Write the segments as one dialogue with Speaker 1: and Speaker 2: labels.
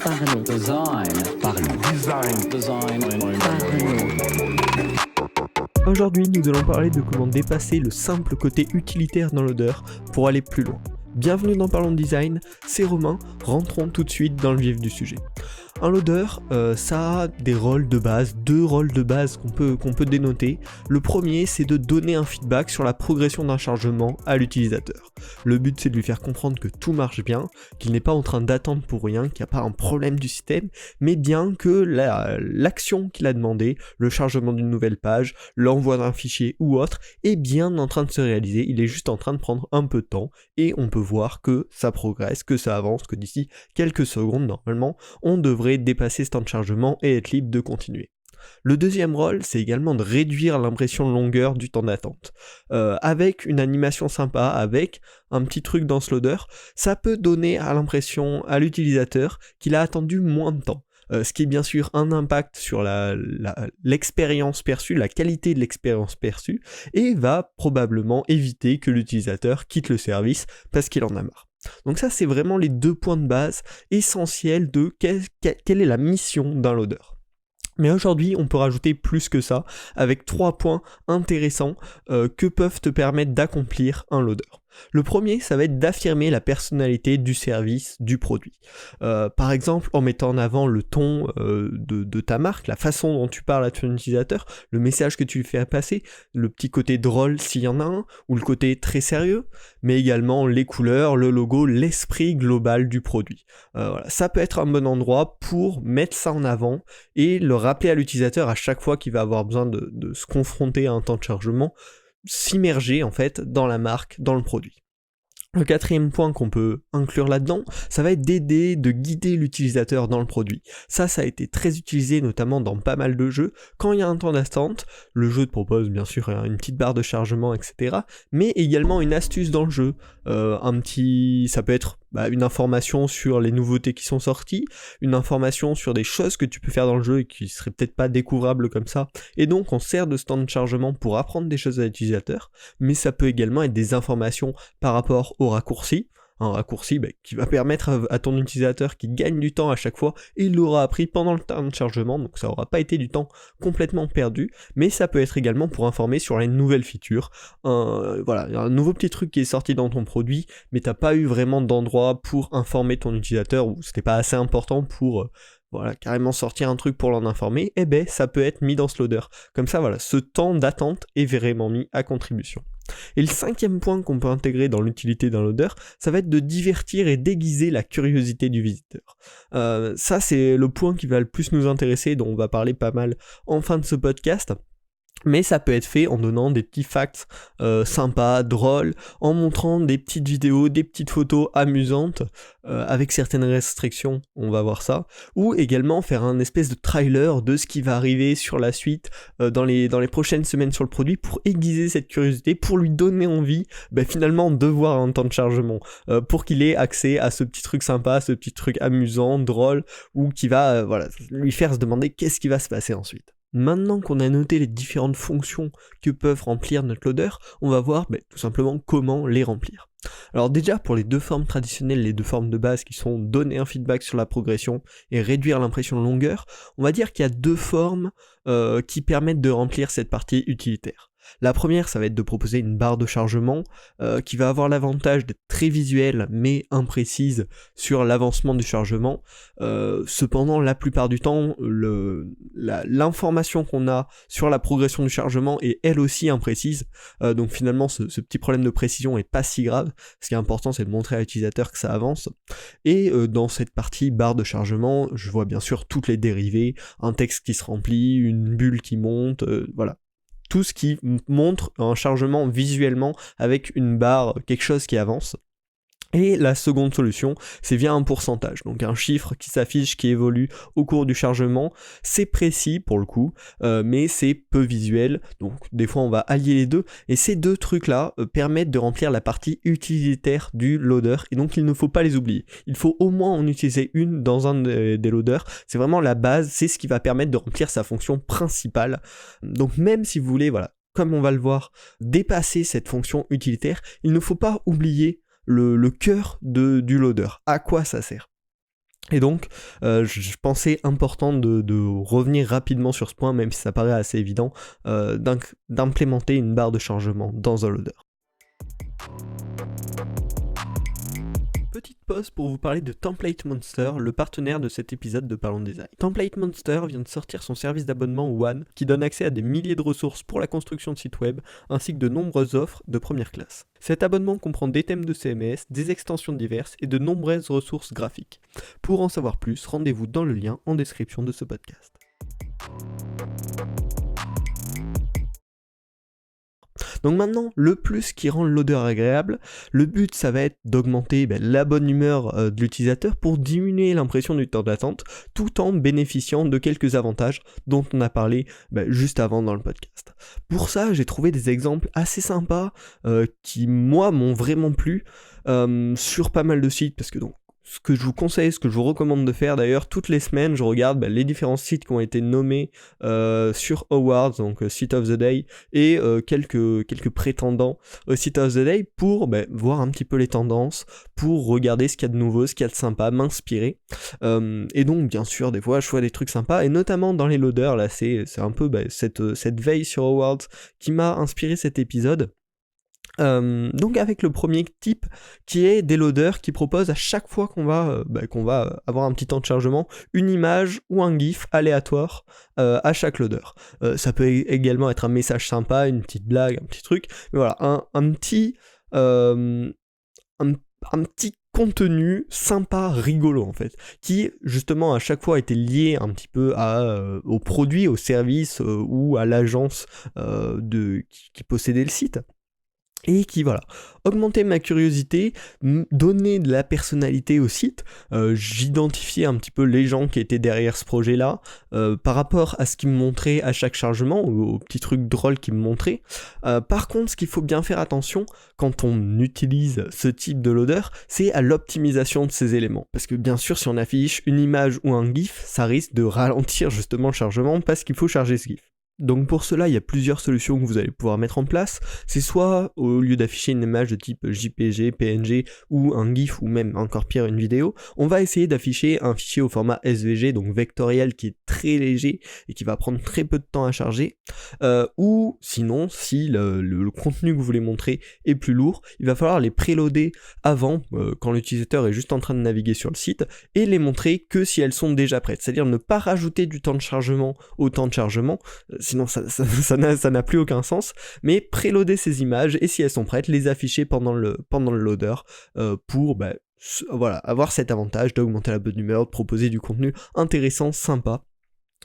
Speaker 1: Parlons.
Speaker 2: Aujourd'hui, nous allons parler de comment dépasser le simple côté utilitaire dans loader pour aller plus loin. Bienvenue dans Parlons Design, c'est Romain, rentrons tout de suite dans le vif du sujet. Un loader, ça a des rôles de base, deux rôles de base qu'on peut dénoter. Le premier, c'est de donner un feedback sur la progression d'un chargement à l'utilisateur. Le but, c'est de lui faire comprendre que tout marche bien, qu'il n'est pas en train d'attendre pour rien, qu'il n'y a pas un problème du système, mais bien que l'action qu'il a demandé, le chargement d'une nouvelle page, l'envoi d'un fichier ou autre, est bien en train de se réaliser. Il est juste en train de prendre un peu de temps et on peut voir que ça progresse, que ça avance, que d'ici quelques secondes, normalement, on devrait dépasser ce temps de chargement et être libre de continuer. Le deuxième rôle, c'est également de réduire l'impression de longueur du temps d'attente. Avec une animation sympa, avec un petit truc dans ce loader, ça peut donner à l'impression à l'utilisateur qu'il a attendu moins de temps. Ce qui est bien sûr un impact sur l'expérience perçue, la qualité de l'expérience perçue, et va probablement éviter que l'utilisateur quitte le service parce qu'il en a marre. Donc ça, c'est vraiment les deux points de base essentiels de quelle est la mission d'un loader. Mais aujourd'hui, on peut rajouter plus que ça, avec 3 points intéressants que peuvent te permettre d'accomplir un loader. Le premier, ça va être d'affirmer la personnalité du service, du produit. Par exemple, en mettant en avant le ton de ta marque, la façon dont tu parles à ton utilisateur, le message que tu lui fais passer, le petit côté drôle s'il y en a un, ou le côté très sérieux, mais également les couleurs, le logo, l'esprit global du produit. Voilà. Ça peut être un bon endroit pour mettre ça en avant et le rappeler à l'utilisateur à chaque fois qu'il va avoir besoin de se confronter à un temps de chargement, s'immerger en fait dans la marque, dans le produit. Le quatrième point qu'on peut inclure là-dedans, ça va être d'aider, de guider l'utilisateur dans le produit. Ça a été très utilisé notamment dans pas mal de jeux. Quand il y a un temps d'attente, le jeu te propose bien sûr une petite barre de chargement, etc. Mais également une astuce dans le jeu. Ça peut être une information sur les nouveautés qui sont sorties, une information sur des choses que tu peux faire dans le jeu et qui seraient peut-être pas découvrables comme ça. Et donc on sert de ce temps de chargement pour apprendre des choses à l'utilisateur, mais ça peut également être des informations par rapport au raccourci, un raccourci qui va permettre à ton utilisateur qui gagne du temps à chaque fois, et il l'aura appris pendant le temps de chargement, donc ça n'aura pas été du temps complètement perdu, mais ça peut être également pour informer sur les nouvelles features. Il y a un nouveau petit truc qui est sorti dans ton produit, mais t'as pas eu vraiment d'endroit pour informer ton utilisateur, ou c'était pas assez important pour carrément sortir un truc pour l'en informer, ça peut être mis dans ce loader. Comme ça, ce temps d'attente est vraiment mis à contribution. Et le cinquième point qu'on peut intégrer dans l'utilité d'un loader, ça va être de divertir et déguiser la curiosité du visiteur. Ça, c'est le point qui va le plus nous intéresser, dont on va parler pas mal en fin de ce podcast. Mais ça peut être fait en donnant des petits facts sympas, drôles, en montrant des petites vidéos, des petites photos amusantes, avec certaines restrictions, on va voir ça, ou également faire un espèce de trailer de ce qui va arriver sur la suite dans les prochaines semaines sur le produit pour aiguiser cette curiosité, pour lui donner envie finalement de voir un temps de chargement, pour qu'il ait accès à ce petit truc sympa, ce petit truc amusant, drôle, ou qui va lui faire se demander qu'est-ce qui va se passer ensuite. Maintenant qu'on a noté les différentes fonctions que peuvent remplir notre loader, on va voir tout simplement comment les remplir. Alors déjà, pour les deux formes traditionnelles, les deux formes de base qui sont donner un feedback sur la progression et réduire l'impression de longueur, on va dire qu'il y a deux formes qui permettent de remplir cette partie utilitaire. La première, ça va être de proposer une barre de chargement qui va avoir l'avantage d'être très visuelle mais imprécise sur l'avancement du chargement. Cependant, la plupart du temps, l'information qu'on a sur la progression du chargement est elle aussi imprécise. Donc finalement, ce petit problème de précision est pas si grave. Ce qui est important, c'est de montrer à l'utilisateur que ça avance. Et dans cette partie barre de chargement, je vois bien sûr toutes les dérivées, un texte qui se remplit, une bulle qui monte, tout ce qui montre un chargement visuellement avec une barre, quelque chose qui avance. Et la seconde solution, c'est via un pourcentage, donc un chiffre qui s'affiche, qui évolue au cours du chargement. C'est précis pour le coup, mais c'est peu visuel, donc des fois on va allier les deux, et ces deux trucs-là permettent de remplir la partie utilitaire du loader, et donc il ne faut pas les oublier. Il faut au moins en utiliser une dans un des loaders, c'est vraiment la base, c'est ce qui va permettre de remplir sa fonction principale. Donc même si vous voulez, comme on va le voir, dépasser cette fonction utilitaire, il ne faut pas oublier le cœur du loader. À quoi ça sert ? Et donc, je pensais important de revenir rapidement sur ce point, même si ça paraît assez évident, d'implémenter une barre de chargement dans un loader. Petite pause pour vous parler de Template Monster, le partenaire de cet épisode de Parlons Design. Template Monster vient de sortir son service d'abonnement One, qui donne accès à des milliers de ressources pour la construction de sites web, ainsi que de nombreuses offres de première classe. Cet abonnement comprend des thèmes de CMS, des extensions diverses et de nombreuses ressources graphiques. Pour en savoir plus, rendez-vous dans le lien en description de ce podcast. Donc maintenant, le plus qui rend le loader agréable, le but ça va être d'augmenter la bonne humeur de l'utilisateur pour diminuer l'impression du temps d'attente, tout en bénéficiant de quelques avantages dont on a parlé juste avant dans le podcast. Pour ça, j'ai trouvé des exemples assez sympas qui, moi, m'ont vraiment plu sur pas mal de sites, parce que donc, ce que je vous conseille, ce que je vous recommande de faire d'ailleurs, toutes les semaines je regarde les différents sites qui ont été nommés sur Awards, donc Site of the Day, et quelques prétendants au Site of the Day pour voir un petit peu les tendances, pour regarder ce qu'il y a de nouveau, ce qu'il y a de sympa, m'inspirer. Et donc bien sûr des fois je vois des trucs sympas, et notamment dans les loaders, là c'est un peu cette veille sur Awards qui m'a inspiré cet épisode. Donc avec le premier type qui est des loaders qui proposent à chaque fois qu'on va avoir un petit temps de chargement, une image ou un GIF aléatoire à chaque loader. Ça peut également être un message sympa, une petite blague, un petit truc, mais voilà, un petit contenu sympa, rigolo en fait, qui justement à chaque fois était lié un petit peu au produit, au service ou à l'agence qui possédait le site. Et qui, augmentait ma curiosité, donner de la personnalité au site. J'identifiais un petit peu les gens qui étaient derrière ce projet-là, par rapport à ce qu'ils me montraient à chaque chargement, aux petits trucs drôles qu'ils me montraient. Par contre, ce qu'il faut bien faire attention quand on utilise ce type de loader, c'est à l'optimisation de ces éléments. Parce que bien sûr, si on affiche une image ou un GIF, ça risque de ralentir justement le chargement, parce qu'il faut charger ce GIF. Donc pour cela, il y a plusieurs solutions que vous allez pouvoir mettre en place. C'est soit, au lieu d'afficher une image de type JPG, PNG ou un GIF ou même encore pire une vidéo, on va essayer d'afficher un fichier au format SVG, donc vectoriel, qui est très léger et qui va prendre très peu de temps à charger. Ou sinon, si le contenu que vous voulez montrer est plus lourd, il va falloir les préloader avant, quand l'utilisateur est juste en train de naviguer sur le site, et les montrer que si elles sont déjà prêtes. C'est-à-dire ne pas rajouter du temps de chargement au temps de chargement, sinon ça n'a plus aucun sens, mais préloader ces images, et si elles sont prêtes, les afficher pendant le loader, pour avoir cet avantage d'augmenter la bonne humeur, de proposer du contenu intéressant, sympa.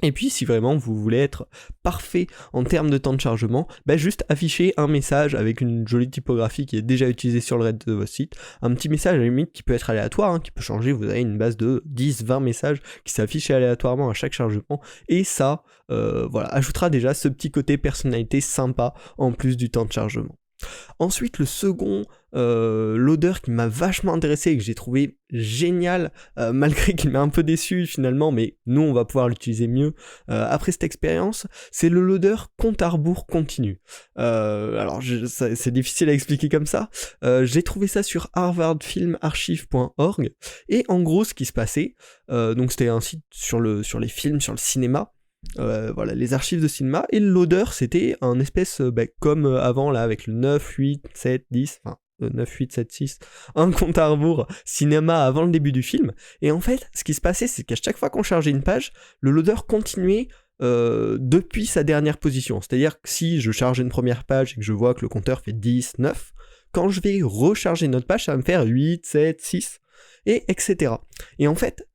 Speaker 2: Et puis si vraiment vous voulez être parfait en termes de temps de chargement, juste afficher un message avec une jolie typographie qui est déjà utilisée sur le reste de votre site, un petit message à la limite qui peut être aléatoire, qui peut changer, vous avez une base de 10-20 messages qui s'affichent aléatoirement à chaque chargement, et ça ajoutera déjà ce petit côté personnalité sympa en plus du temps de chargement. Ensuite, le second loader qui m'a vachement intéressé et que j'ai trouvé génial, malgré qu'il m'a un peu déçu finalement, mais nous on va pouvoir l'utiliser mieux après cette expérience, c'est le loader compte à rebours continu. Alors c'est difficile à expliquer comme ça, j'ai trouvé ça sur harvardfilmarchive.org, et en gros ce qui se passait, donc c'était un site sur les films, sur le cinéma, les archives de cinéma, et le loader c'était un espèce comme avant là avec le 9, 8, 7, 10, 9, 8, 7, 6, un compte à rebours cinéma avant le début du film, et en fait ce qui se passait c'est qu'à chaque fois qu'on chargeait une page, le loader continuait depuis sa dernière position, c'est-à-dire que si je charge une première page et que je vois que le compteur fait 10, 9, quand je vais recharger une autre page ça va me faire 8, 7, 6, et etc. Et en fait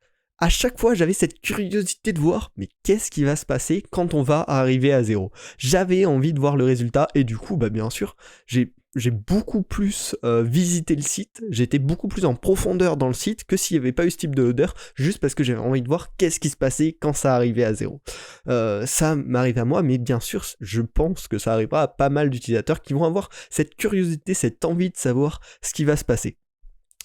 Speaker 2: à chaque fois, j'avais cette curiosité de voir, mais qu'est-ce qui va se passer quand on va arriver à 0 ? J'avais envie de voir le résultat, et du coup, bien sûr, j'ai beaucoup plus visité le site, j'étais beaucoup plus en profondeur dans le site que s'il n'y avait pas eu ce type de loader, juste parce que j'avais envie de voir qu'est-ce qui se passait quand ça arrivait à 0. Ça m'arrive à moi, mais bien sûr, je pense que ça arrivera à pas mal d'utilisateurs qui vont avoir cette curiosité, cette envie de savoir ce qui va se passer.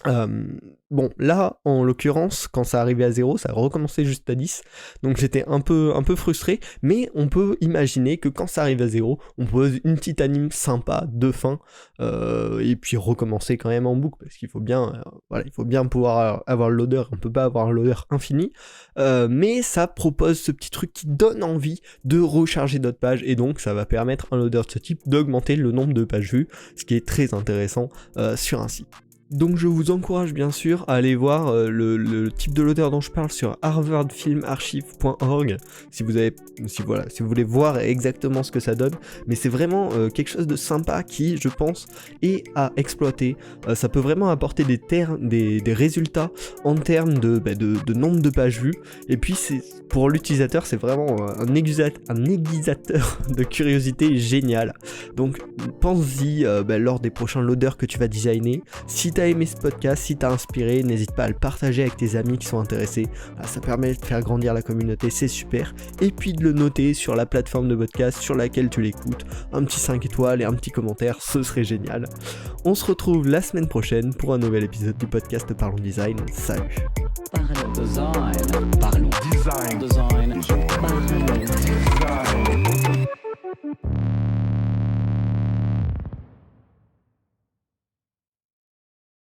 Speaker 2: Bon, là, en l'occurrence, quand ça arrivait à 0, ça a recommencé juste à 10, donc j'étais un peu frustré, mais on peut imaginer que quand ça arrive à 0, on pose une petite anime sympa de fin, et puis recommencer quand même en boucle, parce qu'il faut bien, il faut bien pouvoir avoir le loader, on peut pas avoir un loader infini, mais ça propose ce petit truc qui donne envie de recharger notre page, et donc ça va permettre à un loader de ce type d'augmenter le nombre de pages vues, ce qui est très intéressant sur un site. Donc je vous encourage bien sûr à aller voir le type de loader dont je parle sur harvardfilmarchive.org si vous voulez voir exactement ce que ça donne, mais c'est vraiment quelque chose de sympa qui, je pense, est à exploiter. Ça peut vraiment apporter des résultats en termes de nombre de pages vues, et puis pour l'utilisateur c'est vraiment un aiguisateur de curiosité génial. Donc pense-y lors des prochains loaders que tu vas designer. Si t'as aimé ce podcast, si t'as inspiré, n'hésite pas à le partager avec tes amis qui sont intéressés. Ça permet de faire grandir la communauté, c'est super. Et puis de le noter sur la plateforme de podcast sur laquelle tu l'écoutes. Un petit 5 étoiles et un petit commentaire, ce serait génial. On se retrouve la semaine prochaine pour un nouvel épisode du podcast Parlons Design. Salut.